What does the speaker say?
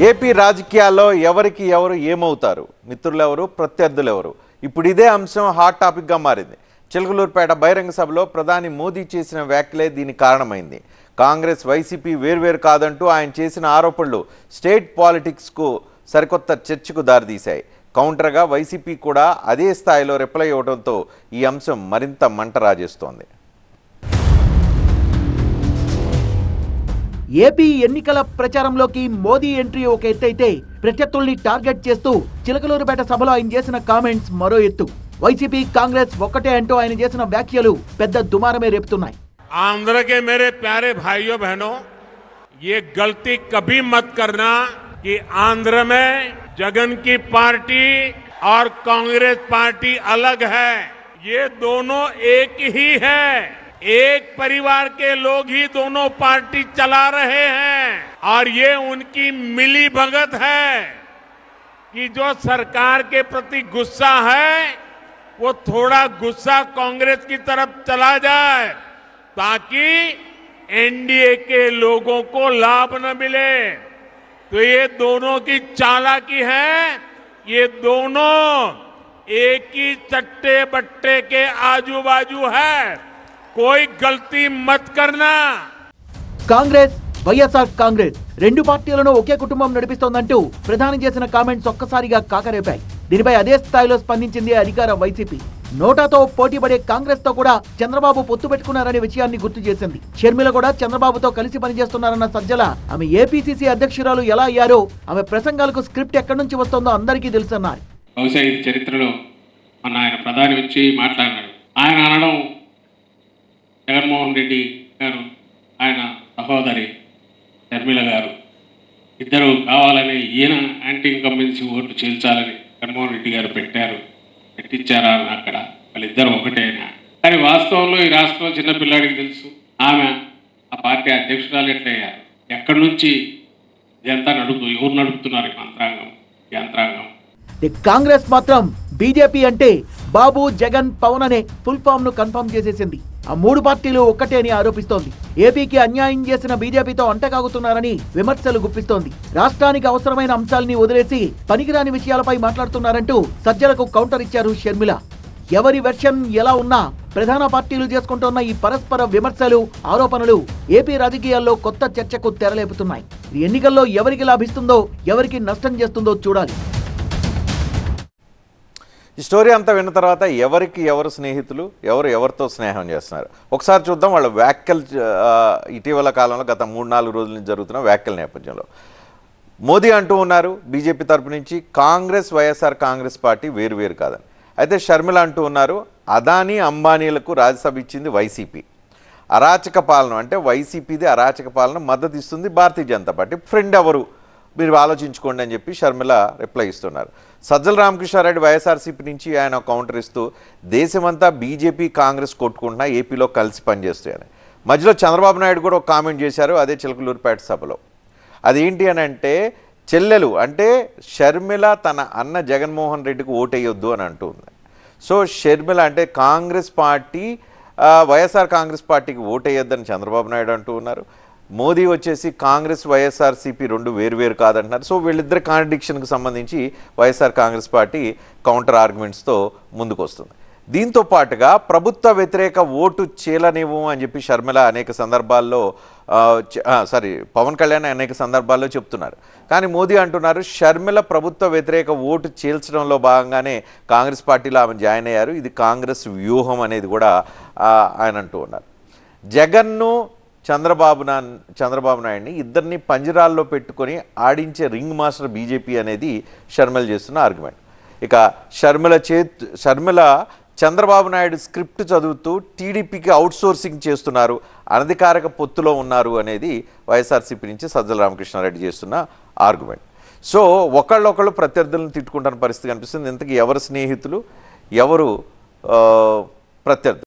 AP రాజకీయాల్లో ఎవరికి ఎవరు ఏమవుతారు, మిత్రులు ఎవరు, ప్రత్యర్థులు ఎవరు? ఇప్పుడు ఇదే అంశం హాట్ టాపిక్గా మారింది. చిలకలూరుపేట బహిరంగ సభలో ప్రధాని మోదీ చేసిన వ్యాఖ్యలే దీనికి కారణమైంది. కాంగ్రెస్ వైసీపీ వేర్వేరు కాదంటూ ఆయన చేసిన ఆరోపణలు స్టేట్ పాలిటిక్స్కు సరికొత్త చర్చకు దారితీశాయి. కౌంటర్గా వైసీపీ కూడా అదే స్థాయిలో రిప్లై ఇవ్వడంతో ఈ అంశం మరింత మంట రాజేస్తోంది. ఏపీ ఎన్నికల ప్రచారంలోకి మోదీ ఎంట్రీ ఒక ఎత్తైతే ప్రత్యర్థుల్ని టార్గెట్ చేస్తూ చిలకలూరుపేట సభలో ఆయన చేసిన కామెంట్స్ మరో ఎత్తు. వైసీపీ కాంగ్రెస్ ఒక్కటే అంటూ ఆయన చేసిన వ్యాఖ్యలు పెద్ద దుమారమే రేపుతున్నాయి. आंध्र के मेरे प्यारे भाइयों बहनों, ये गलती कभी मत करना कि आंध्र में जगन की पार्टी और कांग्रेस पार्टी अलग है. ये दोनों एक ही है. एक परिवार के लोग ही दोनों पार्टी चला रहे हैं और ये उनकी मिली भगत है कि जो सरकार के प्रति गुस्सा है वो थोड़ा गुस्सा कांग्रेस की तरफ चला जाए ताकि एनडीए के लोगों को लाभ न मिले. तो ये दोनों की चालाकी है. ये दोनों एक ही चट्टे बट्टे के आजू बाजू है. कोई गलती मत करना. కాంగ్రెస్ వైఎస్ఆర్ కాంగ్రెస్ రెండు పార్టీలను ఒకే కుటుంబం నడిపిస్తోందంటూ ప్రధాని చేసిన కామెంట్స్ ఒక్కసారిగా కాకరేపాయి. దీనిపై అదే స్థాయిలో స్పందించింది అధికార వైసీపీ. నోటాతో పోటీపడే కాంగ్రెస్ తో కూడా చంద్రబాబు పొత్తు పెట్టుకున్నారనే విషయాన్ని గుర్తు చేసింది. షర్మిల కూడా చంద్రబాబుతో కలిసి పనిచేస్తున్నారన్న సజ్జల ఆమె ఏపీసీసీ అధ్యక్షురాలు ఎలా అయ్యారో, ఆమె ప్రసంగాలకు స్క్రిప్ట్ ఎక్కడి నుంచి వస్తుందో అందరికీ తెలుసన్నారు. బహుశా ఇది చరిత్రలో మన ఆయన ప్రధాని వచ్చి మాట్లాడినాడు. ఆయన అనడం జగన్మోహన్ రెడ్డి గారు, ఆయన సహోదరి షర్మిల గారు ఇద్దరు కావాలని ఈయన యాంటీ ఇన్కంబెన్సీ ఓట్లు చేల్చాలని జగన్మోహన్ రెడ్డి గారు పెట్టించారా అని అక్కడ వాళ్ళిద్దరు ఒకటేనా. కానీ వాస్తవంలో ఈ రాష్ట్రంలో చిన్నపిల్లాడికి తెలుసు ఆమె ఆ పార్టీ అధ్యక్షురాలు ఎట్లయ్యారు, ఎక్కడి నుంచి ఇదంతా ఎవరు నడుపుతున్నారు ఈ యంత్రాంగం. కాంగ్రెస్ మాత్రం బీజేపీ అంటే బాబు, జగన్, పవన్ అనే ఫుల్ ఫామ్ ను కన్ఫర్మ్ చేసేసింది. ఆ మూడు పార్టీలు ఒక్కటే అని ఆరోపిస్తోంది. ఏపీకి అన్యాయం చేసిన బీజేపీతో అంటకాగుతున్నారని విమర్శలు గుప్పిస్తోంది. రాష్ట్రానికి అవసరమైన అంశాలని వదిలేసి పనికిరాని విషయాలపై మాట్లాడుతున్నారంటూ సజ్జలకు కౌంటర్ ఇచ్చారు షర్మిల. ఎవరి వెర్షన్ ఎలా ఉన్నా ప్రధాన పార్టీలు చేసుకుంటున్న ఈ పరస్పర విమర్శలు, ఆరోపణలు ఏపీ రాజకీయాల్లో కొత్త చర్చకు తెరలేపుతున్నాయి. ఈ ఎన్నికల్లో ఎవరికి లాభిస్తుందో, ఎవరికి నష్టం చేస్తుందో చూడాలి. ఈ స్టోరీ అంతా విన్న తర్వాత ఎవరికి ఎవరు స్నేహితులు, ఎవరితో స్నేహం చేస్తున్నారు ఒకసారి చూద్దాం. వాళ్ళ వ్యాఖ్యలు ఇటీవల కాలంలో గత 3-4 రోజుల నుంచి జరుగుతున్న వ్యాఖ్యల నేపథ్యంలో మోదీ అంటూ ఉన్నారు బీజేపీ తరపు నుంచి కాంగ్రెస్, వైఎస్ఆర్ కాంగ్రెస్ పార్టీ వేరు కాదని. అయితే షర్మిల అంటూ ఉన్నారు అదానీ, అంబానీలకు రాజ్యసభ ఇచ్చింది వైసీపీ. అరాచక పాలన అంటే వైసీపీది అరాచక పాలన మద్దతు ఇస్తుంది భారతీయ జనతా పార్టీ. ఫ్రెండ్ ఎవరు మీరు ఆలోచించుకోండి అని చెప్పి షర్మిల రిప్లై ఇస్తున్నారు. సజ్జల రామకృష్ణారెడ్డి వైఎస్ఆర్సీపీ నుంచి ఆయన కౌంటర్ ఇస్తూ దేశమంతా బీజేపీ, కాంగ్రెస్ కొట్టుకుంటున్నా ఏపీలో కలిసి పనిచేస్తాయని. మధ్యలో చంద్రబాబు నాయుడు కూడా ఒక కామెంట్ చేశారు అదే చిలకలూరుపేట సభలో. అదేంటి అని అంటే చెల్లెలు అంటే షర్మిల తన అన్న జగన్మోహన్ రెడ్డికి ఓటేయొద్దు అని అంటుంది. సో షర్మిల అంటే కాంగ్రెస్ పార్టీ, వైఎస్ఆర్ కాంగ్రెస్ పార్టీకి ఓటేయొద్దని చంద్రబాబు నాయుడు అంటూ ఉన్నారు. మోదీ వచ్చేసి కాంగ్రెస్, వైఎస్ఆర్సీపీ రెండు వేరు కాదంటున్నారు. సో వీళ్ళిద్దరి కాంట్రడిక్షన్కి సంబంధించి వైఎస్ఆర్ కాంగ్రెస్ పార్టీ కౌంటర్ ఆర్గ్యుమెంట్స్తో ముందుకు వస్తుంది. దీంతో పాటుగా ప్రభుత్వ వ్యతిరేక ఓటు చీలనివ్వు అని చెప్పి షర్మిల అనేక సందర్భాల్లో పవన్ కళ్యాణ్ అనేక సందర్భాల్లో చెప్తున్నారు. కానీ మోదీ అంటున్నారు షర్మిల ప్రభుత్వ వ్యతిరేక ఓటు చీల్చడంలో భాగంగానే కాంగ్రెస్ పార్టీలో ఆమె జాయిన్ అయ్యారు, ఇది కాంగ్రెస్ వ్యూహం అనేది కూడా ఆయన అంటూ ఉన్నారు. జగన్ను, చంద్రబాబు నాయుడిని ఇద్దరిని పంజరాల్లో పెట్టుకొని ఆడించే రింగ్ మాస్టర్ బీజేపీ అనేది షర్మిల చేస్తున్న ఆర్గ్యుమెంట్. ఇక షర్మిల చంద్రబాబు నాయుడు స్క్రిప్ట్ చదువుతూ టీడీపీకి అవుట్సోర్సింగ్ చేస్తున్నారు, అనధికారిక పొత్తులో ఉన్నారు అనేది వైఎస్ఆర్సీపీ నుంచి సజ్జల రామకృష్ణారెడ్డి చేస్తున్న ఆర్గ్యుమెంట్. సో ఒకళ్ళొకళ్ళు ప్రత్యర్థులను తిట్టుకుంటున్న పరిస్థితి కనిపిస్తుంది. ఇంతకీ ఎవరు స్నేహితులు, ఎవరు ప్రత్యర్థులు?